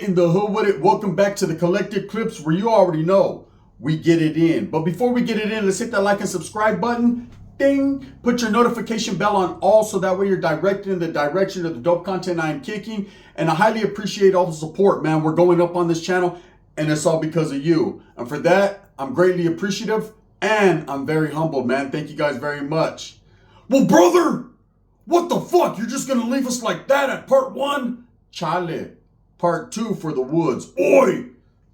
in the hood with it. Welcome back to the Collected Clips, where you already know we get it in. But before we get it in, let's hit that like and subscribe button. Ding! Put your notification bell on all so that way you're directed in the direction of the dope content I am kicking. And I highly appreciate all the support, man. We're going up on this channel, and it's all because of you. And for that, I'm greatly appreciative, and I'm very humbled, man. Thank you guys very much. Well, brother, what the fuck? You're just gonna leave us like that at part 1? Chale. Part 2 for the woods. Oi!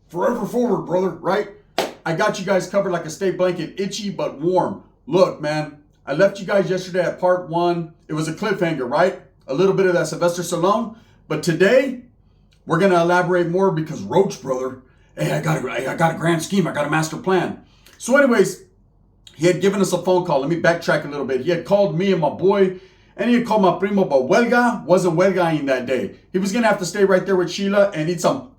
Forever forward, brother, right? I got you guys covered like a state blanket, itchy but warm. Look, man, I left you guys yesterday at part 1. It was a cliffhanger, right? A little bit of that Sylvester Stallone. But today, we're gonna elaborate more because Roach, brother, hey, I got a grand scheme. I got a master plan. So anyways, he had given us a phone call. Let me backtrack a little bit. He had called me and my boy, and he had called my primo, but Huelga wasn't Huelgaing that day. He was gonna have to stay right there with Sheila and eat some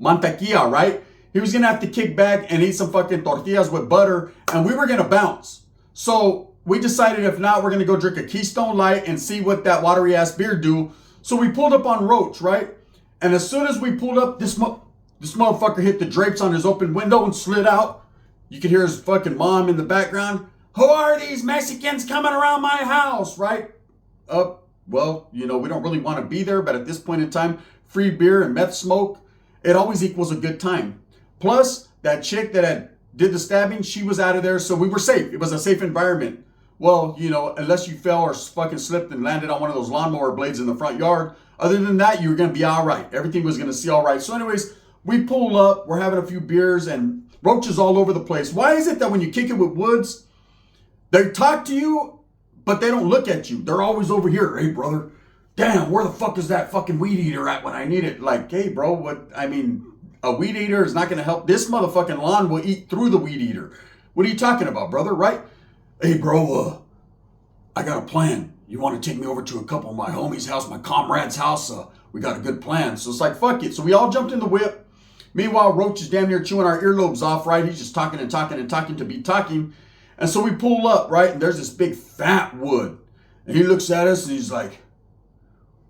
mantequilla, right? He was gonna have to kick back and eat some fucking tortillas with butter, and we were gonna bounce. So we decided if not, we're gonna go drink a Keystone Light and see what that watery ass beer do. So we pulled up on Roach, right? And as soon as we pulled up, this motherfucker hit the drapes on his open window and slid out. You could hear his fucking mom in the background. Who are these Mexicans coming around my house, right? Well, you know, we don't really want to be there, but at this point in time, free beer and meth smoke, it always equals a good time. Plus, that chick that did the stabbing, she was out of there, so we were safe. It was a safe environment. Well, you know, unless you fell or fucking slipped and landed on one of those lawnmower blades in the front yard. Other than that, you were going to be all right. Everything was going to see all right. So anyways, we pull up, we're having a few beers, and roaches all over the place. Why is it that when you kick it with Woods, they talk to you, but they don't look at you? They're always over here. Hey, brother, damn, where the fuck is that fucking weed eater at when I need it? Like, hey, bro, what? I mean, a weed eater is not going to help. This motherfucking lawn will eat through the weed eater. What are you talking about, brother, right? Hey, bro, I got a plan. You want to take me over to a couple of my homies' house, my comrade's house? We got a good plan. So it's like, fuck it. So we all jumped in the whip. Meanwhile, Roach is damn near chewing our earlobes off, right? He's just talking and talking and talking to be talking. And so we pull up, right? And there's this big fat wood. And he looks at us and he's like,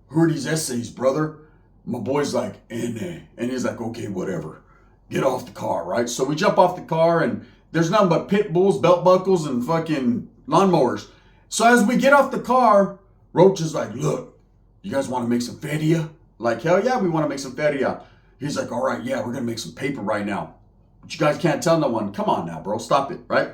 who are these essays, brother? My boy's like, N.A. And he's like, okay, whatever. Get off the car, right? So we jump off the car and there's nothing but pit bulls, belt buckles, and fucking lawnmowers. So as we get off the car, Roach is like, look, you guys want to make some feria? Like, hell yeah, we want to make some feria. He's like, all right, yeah, we're going to make some paper right now. But you guys can't tell no one. Come on now, bro, stop it, right?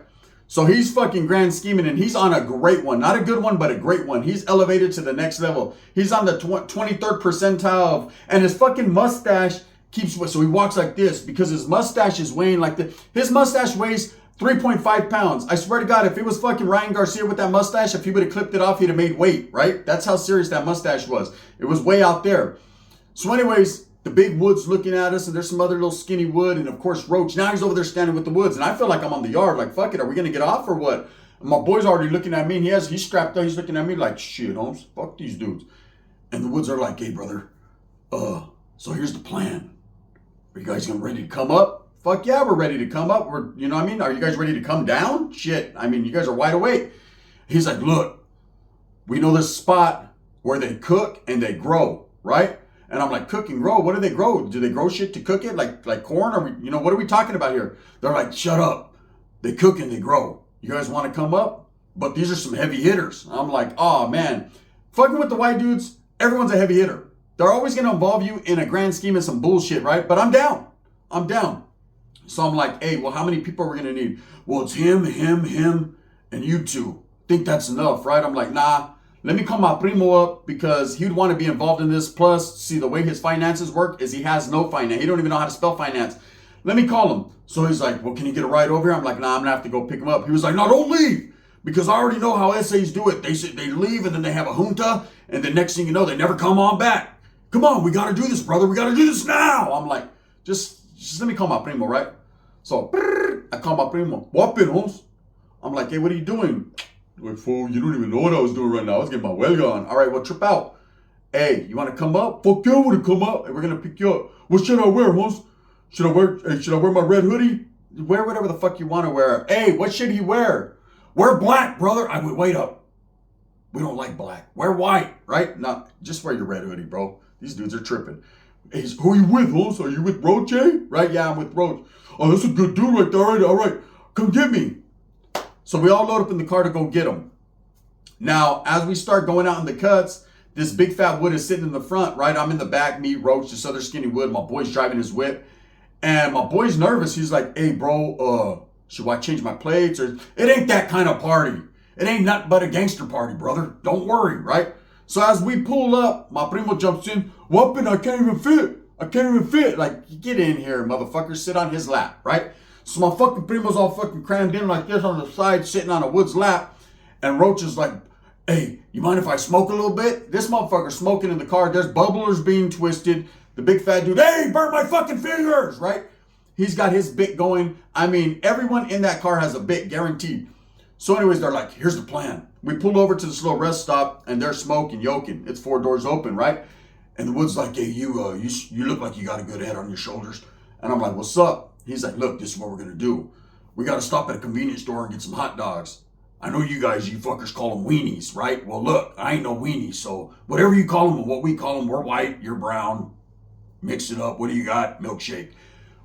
So he's fucking grand scheming, and he's on a great one. Not a good one, but a great one. He's elevated to the next level. He's on the 23rd percentile, and his fucking mustache keeps, so he walks like this because his mustache is weighing like this. His mustache weighs 3.5 pounds. I swear to God, if it was fucking Ryan Garcia with that mustache, if he would have clipped it off, he'd have made weight, right? That's how serious that mustache was. It was way out there. So anyways, the big Wood's looking at us, and there's some other little skinny Wood, and of course Roach. Now he's over there standing with the Woods, and I feel like I'm on the yard. Like, fuck it, are we gonna get off or what? And my boy's already looking at me, and he's strapped up. He's looking at me like, shit, Holmes, fuck these dudes. And the Woods are like, hey, brother, so here's the plan. Are you guys ready to come up? Fuck yeah, we're ready to come up. You know what I mean? Are you guys ready to come down? Shit, I mean, you guys are wide awake. He's like, look, we know this spot where they cook and they grow, right? And I'm like, cook and grow? What do they grow? Do they grow shit to cook it? Like corn? Or, you know, what are we talking about here? They're like, shut up. They cook and they grow. You guys want to come up? But these are some heavy hitters. I'm like, oh man. Fucking with the white dudes, everyone's a heavy hitter. They're always going to involve you in a grand scheme of some bullshit, right? But I'm down. I'm down. So I'm like, hey, well, how many people are we going to need? Well, it's him, and you two. Think that's enough, right? I'm like, nah. Let me call my primo up because he'd want to be involved in this. Plus, see, the way his finances work is he has no finance. He don't even know how to spell finance. Let me call him. So he's like, well, can you get a ride over here? I'm like, nah, I'm going to have to go pick him up. He was like, no, don't leave. Because I already know how essays do it. They leave and then they have a junta. And the next thing you know, they never come on back. Come on, we got to do this, brother. We got to do this now. I'm like, just let me call my primo, right? So I call my primo. What, Holmes? I'm like, hey, what are you doing? Like, fool, you don't even know what I was doing right now. I was getting my Huelga on. All right, well, trip out. Hey, you want to come up? Fuck you, I want to come up. Hey, we're going to pick you up. What should I wear, Holmes? Should I wear my red hoodie? Wear whatever the fuck you want to wear. Hey, what should he wear? Wear black, brother. I would wait up. We don't like black. Wear white, right? No, just wear your red hoodie, bro. These dudes are tripping. Who are you with, Holmes? Are you with Roach, eh? Right? Yeah, I'm with Roach. Oh, that's a good dude right there. All right. Come get me. So we all load up in the car to go get him. Now, as we start going out in the cuts, this big fat Wood is sitting in the front, right? I'm in the back, me, Roach, this other skinny Wood. My boy's driving his whip. And my boy's nervous. He's like, hey, bro, should I change my plates? Or it ain't that kind of party. It ain't nothing but a gangster party, brother. Don't worry, right? So as we pull up, my primo jumps in. Whoopin', I can't even fit. Like, get in here, motherfucker. Sit on his lap, right? So my fucking primo's all fucking crammed in like this on the side, sitting on a Wood's lap. And Roach is like, hey, you mind if I smoke a little bit? This motherfucker's smoking in the car. There's bubblers being twisted. The big fat dude, hey, burn my fucking fingers, right? He's got his bit going. I mean, everyone in that car has a bit, guaranteed. So anyways, they're like, here's the plan. We pull over to this little rest stop, and they're smoking, yoking. It's 4 doors open, right? And the Wood's like, hey, you look like you got a good head on your shoulders. And I'm like, what's up? He's like, look, this is what we're going to do. We got to stop at a convenience store and get some hot dogs. I know you guys, you fuckers call them weenies, right? Well, look, I ain't no weenie, so whatever you call them and what we call them, we're white, you're brown. Mix it up. What do you got? Milkshake.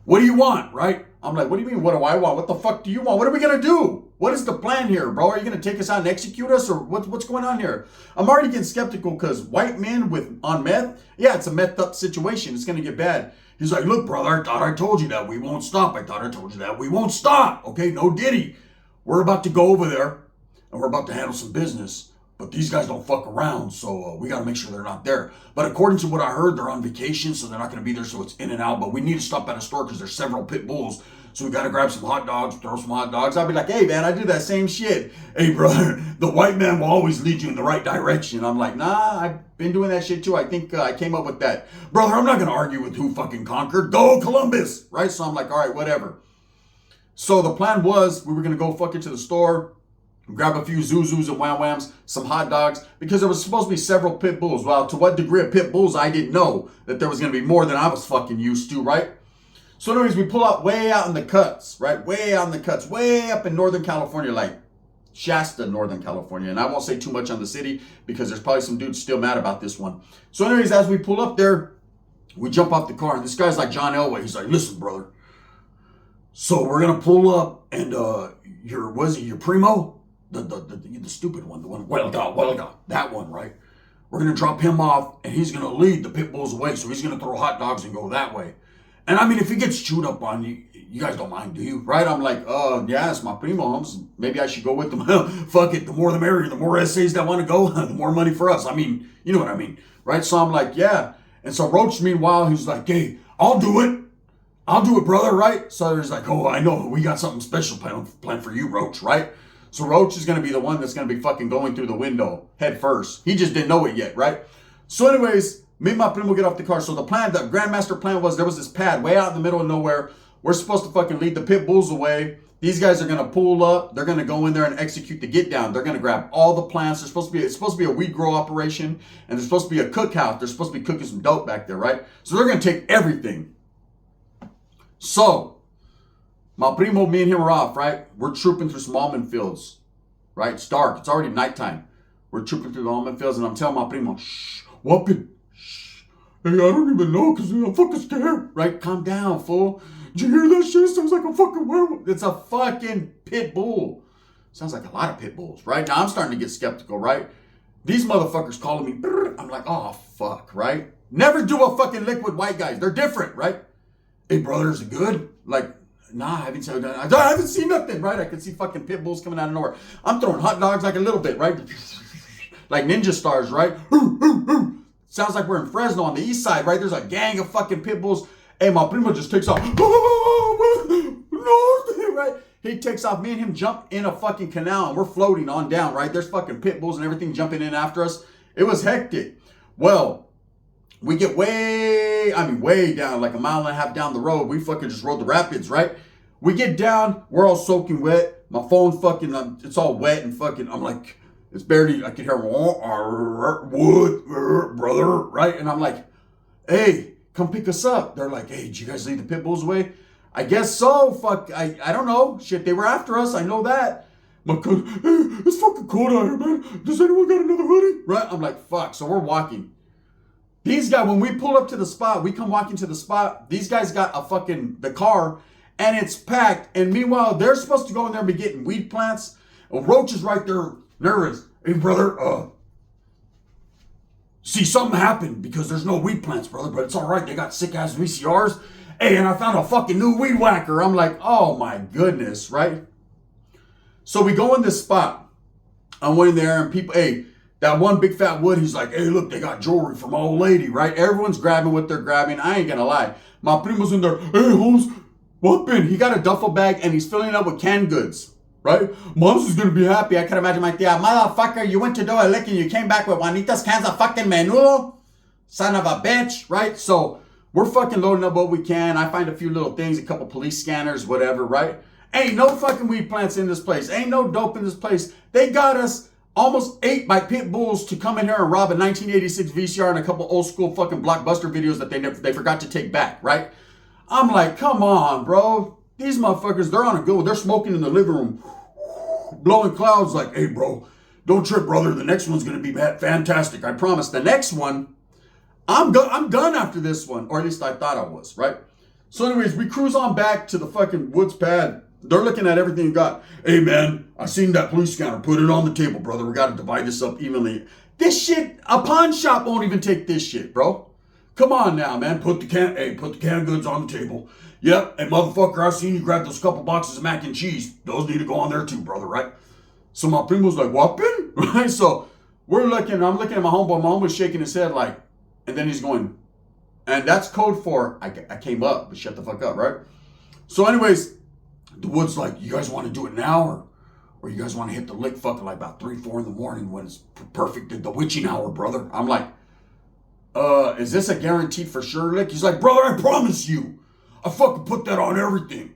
What do you want, right? I'm like, what do you mean, what do I want? What the fuck do you want? What are we going to do? What is the plan here, bro? Are you going to take us out and execute us, or what's going on here? I'm already getting skeptical because white men on meth, yeah, it's a methed up situation. It's going to get bad. He's like, look, brother, I thought I told you that we won't stop. I thought I told you that we won't stop. Okay, no diddy. We're about to go over there and we're about to handle some business. But these guys don't fuck around, so we got to make sure they're not there. But according to what I heard, they're on vacation, so they're not going to be there, so it's in and out. But we need to stop at a store because there's several pit bulls. So we got to grab some hot dogs, throw some hot dogs. I'll be like, hey, man, I do that same shit. Hey, brother, the white man will always lead you in the right direction. I'm like, nah, I've been doing that shit too. I think I came up with that. Brother, I'm not going to argue with who fucking conquered. Go Columbus, right? So I'm like, all right, whatever. So the plan was we were going to go fucking to the store, grab a few Zuzus and Wham Whams, some hot dogs, because there was supposed to be several pit bulls. Well, to what degree of pit bulls, I didn't know that there was going to be more than I was fucking used to, right? So anyways, we pull out way out in the cuts, right? Way out in the cuts, way up in Northern California, like Shasta, Northern California. And I won't say too much on the city because there's probably some dudes still mad about this one. So anyways, as we pull up there, we jump off the car, and this guy's like John Elway. He's like, listen, brother. So we're going to pull up, and your primo? The stupid one, the one, well done, that one, right? We're going to drop him off, and he's going to lead the pit bulls away, so he's going to throw hot dogs and go that way. And I mean, if he gets chewed up on, you guys don't mind, do you? Right? I'm like, yeah, it's my primo, Holmes. Maybe I should go with them. Fuck it, the more the merrier. The more essays that want to go, the more money for us. I mean, you know what I mean, right? So I'm like, yeah. And so Roach, meanwhile, he's like, hey, I'll do it, brother, right? So he's like, oh, I know, we got something special planned for you, Roach, right? So Roach is going to be the one that's going to be fucking going through the window head first. He just didn't know it yet, right? So anyways, me and my primo get off the car. So the grandmaster plan was there was this pad way out in the middle of nowhere. We're supposed to fucking lead the pit bulls away. These guys are going to pull up. They're going to go in there and execute the get down. They're going to grab all the plants. It's supposed to be a weed grow operation. And there's supposed to be a cookhouse. They're supposed to be cooking some dope back there, right? So they're going to take everything. So my primo, me and him are off, right? We're trooping through some almond fields, right? It's dark. It's already nighttime. We're trooping through the almond fields, and I'm telling my primo, shh, whoopin', shh. Hey, I don't even know because I'm fucking scared, right? Calm down, fool. Did you hear that shit? Sounds like a fucking werewolf. It's a fucking pit bull. Sounds like a lot of pit bulls, right? Now I'm starting to get skeptical, right? These motherfuckers calling me, brr. I'm like, oh, fuck, right? Never do a fucking liquid white guys. They're different, right? Hey, brother, is it good? Like, nah, I haven't seen nothing, right? I can see fucking pit bulls coming out of nowhere. I'm throwing hot dogs like a little bit, right? Like ninja stars, right? Sounds like we're in Fresno on the east side, right? There's a gang of fucking pit bulls. Hey, my primo just takes off. Right? He takes off. Me and him jump in a fucking canal, and we're floating on down, right? There's fucking pit bulls and everything jumping in after us. It was hectic. Well, we get way down, like a mile and a half down the road. We fucking just rode the rapids, right? We get down. We're all soaking wet. My phone fucking, it's all wet and fucking, I'm like, it's barely, I can hear, wood, brother, right? And I'm like, hey, come pick us up. They're like, hey, did you guys lead the pit bulls away? I guess so. Fuck, I don't know. Shit, they were after us. I know that. My cousin, hey, it's fucking cold out here, man. Does anyone got another hoodie? Right? I'm like, fuck. So we're walking. These guys, when we pull up to the spot, we come walking to the spot. These guys got the car, and it's packed. And meanwhile, they're supposed to go in there and be getting weed plants. Roach is right there, nervous. Hey, brother, see, something happened because there's no weed plants, brother, but it's all right. They got sick-ass VCRs. Hey, and I found a fucking new weed whacker. I'm like, oh, my goodness, right? So we go in this spot. I went in there, and people, hey, that one big fat wood, he's like, hey, look, they got jewelry from my old lady, right? Everyone's grabbing what they're grabbing. I ain't going to lie. My primo's in there. Hey, Holmes, what been? He got a duffel bag, and he's filling it up with canned goods. Right? Mom's is going to be happy. I can imagine my tia, motherfucker, you went to do a lick and you came back with Juanita's cans of fucking menudo. Son of a bitch, right? So we're fucking loading up what we can. I find a few little things, a couple police scanners, whatever, right? Ain't no fucking weed plants in this place. Ain't no dope in this place. They got us almost ate by pit bulls to come in here and rob a 1986 VCR and a couple old school fucking blockbuster videos that they forgot to take back, right? I'm like, come on, bro. These motherfuckers, they're on a go. They're smoking in the living room. Blowing clouds like, hey, bro, don't trip, brother. The next one's going to be fantastic. I promise. The next one, I'm done after this one. Or at least I thought I was, right? So anyways, we cruise on back to the fucking woods pad. They're looking at everything you got. Hey, man, I seen that police scanner. Put it on the table, brother. We got to divide this up evenly. This shit, a pawn shop won't even take this shit, bro. Come on now, man. Put the canned goods on the table. Yep, and motherfucker, I seen you grab those couple boxes of mac and cheese. Those need to go on there too, brother, right? So my primo's like, what, Ben? Right? So I'm looking at my homeboy. My homeboy's shaking his head like, and then he's going, and that's code for, I came up, but shut the fuck up, right? So anyways, the wood's like, you guys want to do it now, or you guys want to hit the lick fucking like about 3, 4 in the morning when it's perfect, the witching hour, brother? I'm like, is this a guaranteed for sure lick? He's like, brother, I promise you. I fucking put that on everything.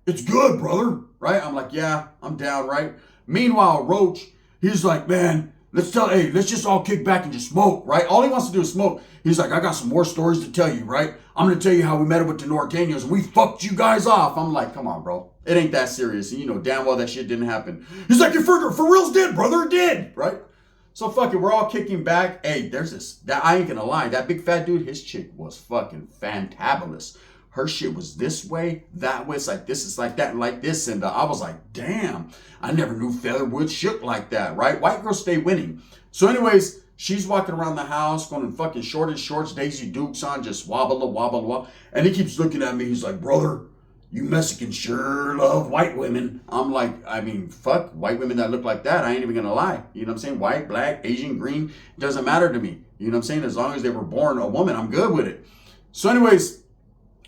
It's good, brother. Right? I'm like, yeah, I'm down, right? Meanwhile, Roach, he's like, man, let's just all kick back and just smoke, right? All he wants to do is smoke. He's like, I got some more stories to tell you, right? I'm going to tell you how we met up with the Norteños and we fucked you guys off. I'm like, come on, bro. It ain't that serious. And you know damn well that shit didn't happen. He's like, for reals did, brother. It did, right? So fuck it, we're all kicking back. Hey, I ain't going to lie. That big fat dude, his chick was fucking fantabulous. Her shit was this way, that way. It's like this, it's like that, and like this. And I was like, damn, I never knew Featherwood shook like that, right? White girls stay winning. So anyways, she's walking around the house going in fucking shorts, Daisy Dukes on, just wobble. And he keeps looking at me. He's like, brother, you Mexicans sure love white women. I'm like, I mean, fuck, white women that look like that. I ain't even going to lie. You know what I'm saying? White, black, Asian, green, it doesn't matter to me. You know what I'm saying? As long as they were born a woman, I'm good with it. So anyways,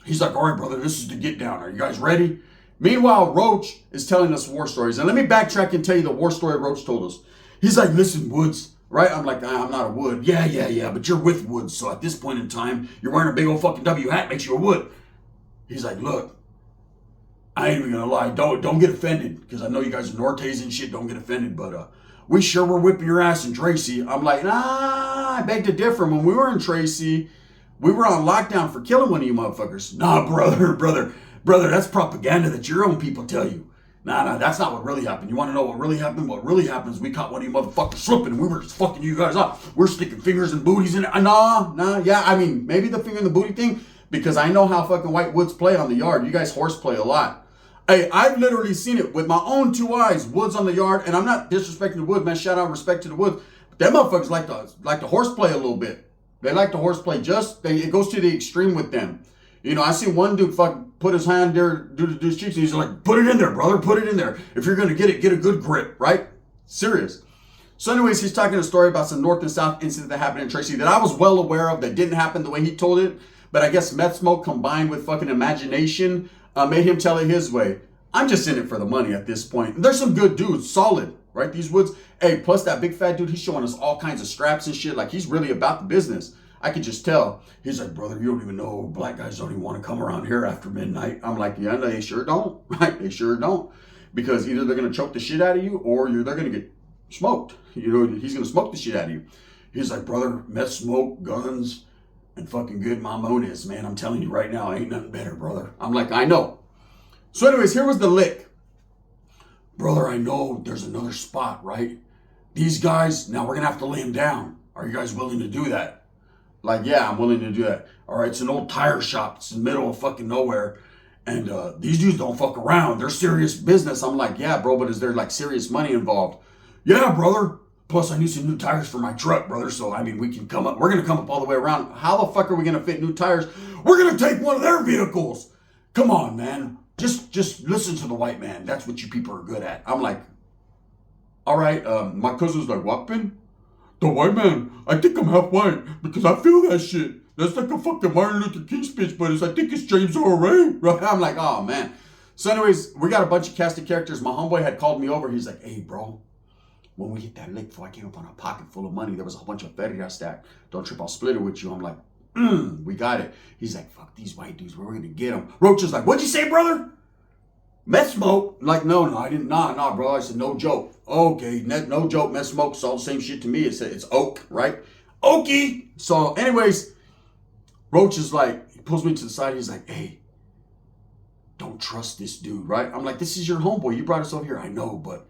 he's like, all right, brother, this is the get down. Are you guys ready? Meanwhile, Roach is telling us war stories. And let me backtrack and tell you the war story Roach told us. He's like, listen, Woods, right? I'm like, I'm not a Wood. Yeah, but you're with Woods. So at this point in time, you're wearing a big old fucking W hat, makes you a Wood. He's like, look, I ain't even gonna lie. Don't get offended, because I know you guys are Nortes and shit. Don't get offended, but we sure were whipping your ass in Tracy. I'm like, nah, I beg to differ. When we were in Tracy, we were on lockdown for killing one of you motherfuckers. Nah, brother, that's propaganda that your own people tell you. Nah, that's not what really happened. You want to know what really happened? What really happened is we caught one of you motherfuckers slipping and we were just fucking you guys up. We're sticking fingers and booties in it. Yeah, I mean, maybe the finger in the booty thing, because I know how fucking white woods play on the yard. You guys horseplay a lot. Hey, I've literally seen it with my own 2 eyes, woods on the yard, and I'm not disrespecting the woods, man. Shout out, respect to the woods. But them motherfuckers like to horseplay a little bit. They like to horseplay it goes to the extreme with them. You know, I see one dude fucking put his hand there, do the dude's cheeks, and he's like, put it in there, brother, put it in there. If you're going to get a good grip, right? Serious. So anyways, he's talking a story about some north and south incident that happened in Tracy that I was well aware of, that didn't happen the way he told it. But I guess meth smoke combined with fucking imagination made him tell it his way. I'm just in it for the money at this point. There's some good dudes, solid, right? These woods. Hey, plus that big fat dude, he's showing us all kinds of straps and shit. Like, he's really about the business. I could just tell. He's like, brother, you don't even know black guys don't even want to come around here after midnight. I'm like, yeah, they sure don't, right? They sure don't. Because either they're going to choke the shit out of you or they're going to get smoked. You know, he's going to smoke the shit out of you. He's like, brother, meth smoke, guns, and fucking good mamones, man. I'm telling you right now, ain't nothing better, brother. I'm like, I know. So anyways, here was the lick. Brother, I know there's another spot, right? These guys, now we're going to have to lay them down. Are you guys willing to do that? Like, yeah, I'm willing to do that. All right, it's an old tire shop. It's in the middle of fucking nowhere. And these dudes don't fuck around. They're serious business. I'm like, yeah, bro, but is there like serious money involved? Yeah, brother. Plus, I need some new tires for my truck, brother. So, I mean, we can come up. We're going to come up all the way around. How the fuck are we going to fit new tires? We're going to take one of their vehicles. Come on, man. Just listen to the white man. That's what you people are good at. I'm like, all right. My cousin's like, what, Ben? The white man. I think I'm half white because I feel that shit. That's like a fucking Martin Luther King speech, but I think it's James Earl Ray. Right? I'm like, oh, man. So anyways, we got a bunch of casted characters. My homeboy had called me over. He's like, hey, bro. When we hit that lake, before I came up on a pocket full of money, there was a bunch of feria stacked. Don't trip, I'll split it with you. I'm like, we got it. He's like, fuck these white dudes, we're gonna get them. Roach is like, what'd you say, brother? Meth smoke? I'm like, no, I didn't, nah, bro. I said, no joke. Okay, no joke, meth smoke, it's all the same shit to me. It's oak, right? Okie. So anyways, Roach is like, he pulls me to the side, he's like, hey, don't trust this dude, right? I'm like, this is your homeboy, you brought us over here. I know, but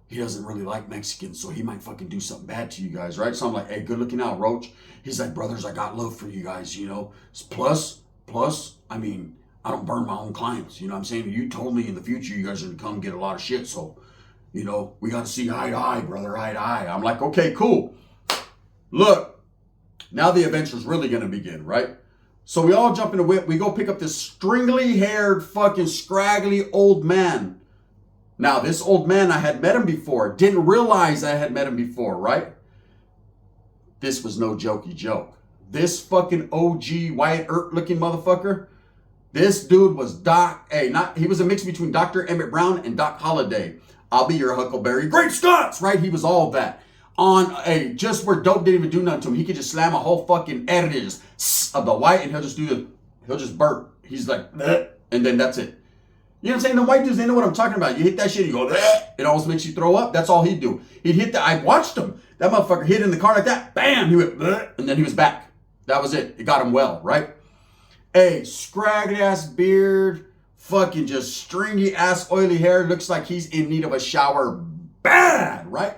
he doesn't really like Mexicans, so he might fucking do something bad to you guys, right? So I'm like, hey, good looking out, Roach. He's like, brothers, I got love for you guys, you know? Plus, I mean, I don't burn my own clients, you know what I'm saying? You told me in the future you guys are gonna come get a lot of shit, so, you know, we gotta see eye to eye, brother, eye to eye. I'm like, okay, cool. Look, now the adventure's really gonna begin, right? So we all jump in the whip, we go pick up this stringly-haired, fucking scraggly old man. Now, this old man, I had met him before. Didn't realize I had met him before, right? This was no jokey joke. This fucking OG Wyatt Earp looking motherfucker, this dude was he was a mix between Dr. Emmett Brown and Doc Holliday. I'll be your Huckleberry. Great Scots, right? He was all that. Just where dope didn't even do nothing to him. He could just slam a whole fucking editor of the white and he'll just burp. He's like, bleh, and then that's it. You know what I'm saying? The white dudes, they know what I'm talking about. You hit that shit, you go, bleh, it almost makes you throw up. That's all he'd do. He'd hit that. I watched him. That motherfucker hit in the car like that. Bam! He went, bleh, and then he was back. That was it. It got him well, right? Hey, scraggly ass beard, fucking just stringy ass oily hair. Looks like he's in need of a shower bad, right?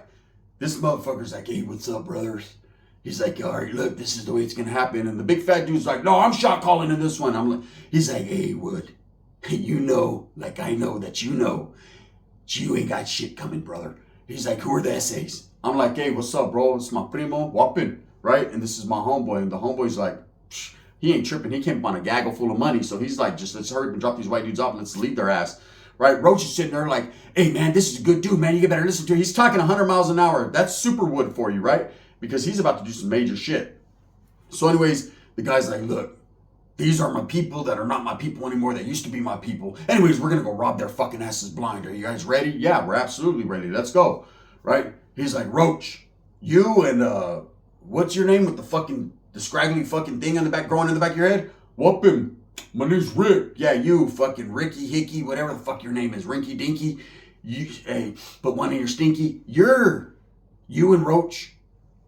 This motherfucker's like, hey, what's up, brothers? He's like, all right, look, this is the way it's gonna happen. And the big fat dude's like, no, I'm shot calling in this one. He's like, hey, Wood. You know, like I know that you know, you ain't got shit coming, brother. He's like, who are the essays? I'm like, hey, what's up, bro? It's my primo, Whoppin', right? And this is my homeboy. And the homeboy's like, he ain't tripping. He came up on a gaggle full of money. So he's like, just let's hurry up and drop these white dudes off and let's leave their ass, right? Roach is sitting there like, hey, man, this is a good dude, man. You better listen to him. He's talking 100 miles an hour. That's super Wood for you, right? Because he's about to do some major shit. So anyways, the guy's like, look, these are my people that are not my people anymore. That used to be my people. Anyways, we're going to go rob their fucking asses blind. Are you guys ready? Yeah, we're absolutely ready. Let's go. Right? He's like, Roach, you and, what's your name with the scraggly fucking thing on the back, growing in the back of your head? Whoopin'. My name's Rick. Yeah, you fucking Ricky, Hickey, whatever the fuck your name is. Rinky Dinky. Hey, but one of your stinky. You and Roach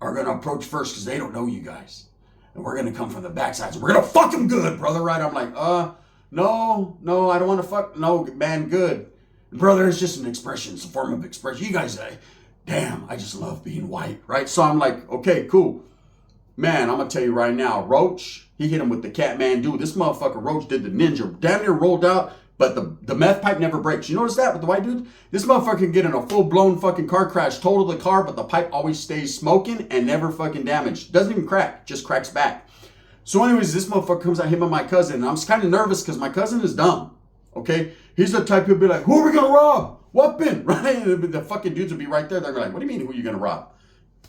are going to approach first because they don't know you guys. And we're going to come from the backsides. We're going to fuck them good, brother, right? I'm like, no, I don't want to fuck. No, man, good. Brother, it's just an expression. It's a form of expression. You guys say, damn, I just love being white, right? So I'm like, okay, cool. Man, I'm going to tell you right now, Roach, he hit him with the Catman dude. This motherfucker Roach did the ninja. Damn near rolled out, but the meth pipe never breaks. You notice that with the white dude? This motherfucker can get in a full-blown fucking car crash, total the car, but the pipe always stays smoking and never fucking damaged. Doesn't even crack, just cracks back. So anyways, this motherfucker comes at him and my cousin, and I'm kind of nervous because my cousin is dumb, okay? He's the type who'll be like, who are we going to rob? Whoopin', right? And the fucking dudes will be right there. They're like, what do you mean, who are you going to rob?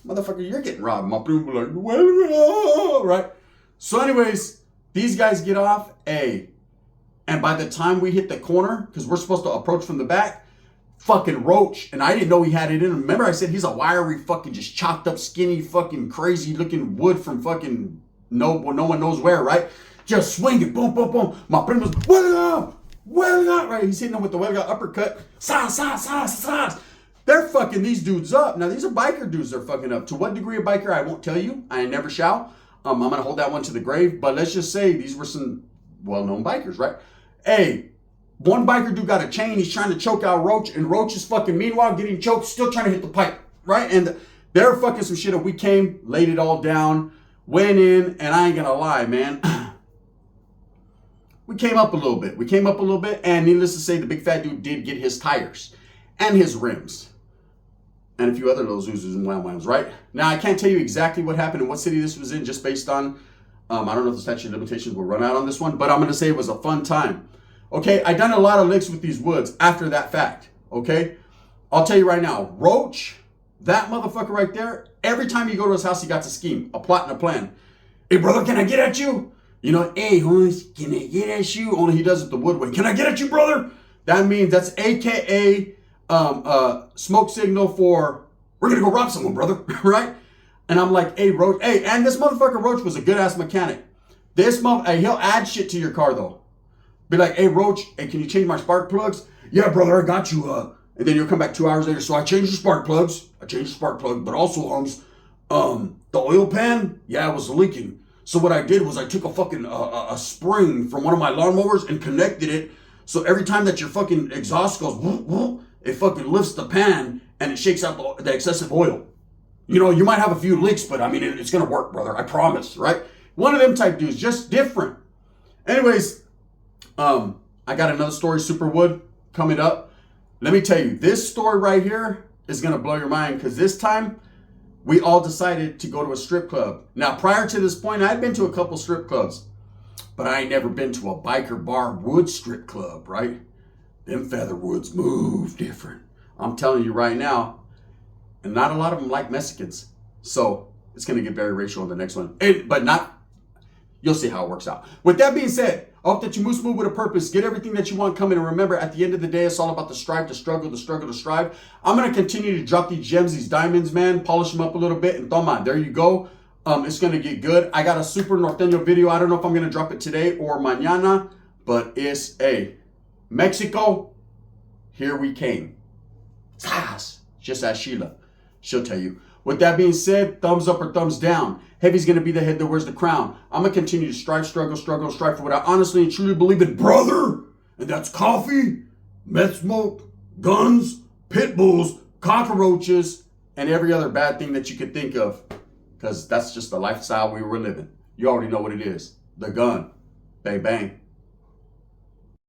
Motherfucker, you're getting robbed. My dude will be like, well, right? So anyways, these guys get off, and by the time we hit the corner, because we're supposed to approach from the back, fucking Roach, and I didn't know he had it in him. Remember I said he's a wiry fucking just chopped up skinny fucking crazy looking Wood from fucking no one knows where, right? Just swinging, boom, boom, boom. My friend was, well, right? He's hitting him with the well uppercut. Sauce. They're fucking these dudes up. Now these are biker dudes they're fucking up. To what degree of biker, I won't tell you. I never shall. I'm going to hold that one to the grave. But let's just say these were some well-known bikers, right? Hey, one biker dude got a chain. He's trying to choke out Roach. And Roach is fucking, meanwhile, getting choked, still trying to hit the pipe, right? And they're fucking some shit up. We came, laid it all down. Went in, and I ain't gonna lie, man. We came up a little bit. And needless to say, the big fat dude did get his tires and his rims and a few other little zoozos and wham-whams, right? Now, I can't tell you exactly what happened and what city this was in, just based on, I don't know if the statute of limitations will run out on this one, but I'm going to say it was a fun time. Okay, I done a lot of licks with these woods after that fact, okay? I'll tell you right now, Roach, that motherfucker right there, every time you go to his house, he got a scheme, a plot and a plan. Hey, brother, can I get at you? You know, hey, Holmes, can I get at you? Only he does it the wood way. Can I get at you, brother? That means that's AKA smoke signal for, we're going to go rob someone, brother, right? And I'm like, hey, Roach, hey, and this motherfucker Roach was a good-ass mechanic. Hey, he'll add shit to your car, though. Be like, hey, Roach, hey, can you change my spark plugs? Yeah, brother, I got you. And then you'll come back 2 hours later. So I changed the spark plugs. But also, Holmes, the oil pan, yeah, it was leaking. So what I did was I took a fucking a spring from one of my lawnmowers and connected it. So every time that your fucking exhaust goes, whoop, whoop, it fucking lifts the pan and it shakes out the excessive oil. You know, you might have a few leaks, but I mean, it's going to work, brother. I promise, right? One of them type dudes, just different. Anyways, I got another story, Superwood, coming up. Let me tell you, this story right here is going to blow your mind because this time we all decided to go to a strip club. Now, prior to this point, I'd been to a couple strip clubs, but I ain't never been to a biker bar wood strip club, right? Them feather woods move different. I'm telling you right now, and not a lot of them like Mexicans. So it's going to get very racial in the next one. You'll see how it works out. With that being said, I hope that you move with a purpose. Get everything that you want coming. And remember, at the end of the day, it's all about the strive, the struggle, the struggle, the strive. I'm going to continue to drop these gems, these diamonds, man. Polish them up a little bit. And toma, there you go. It's going to get good. I got a super norteño video. I don't know if I'm going to drop it today or mañana. But it's Mexico, here we came. Just ask Sheila. She'll tell you. With that being said, thumbs up or thumbs down. Heavy's going to be the head that wears the crown. I'm going to continue to strive, struggle, and strive for what I honestly and truly believe in, brother. And that's coffee, meth smoke, guns, pit bulls, cockroaches, and every other bad thing that you could think of. Because that's just the lifestyle we were living. You already know what it is. The gun. Bang, bang.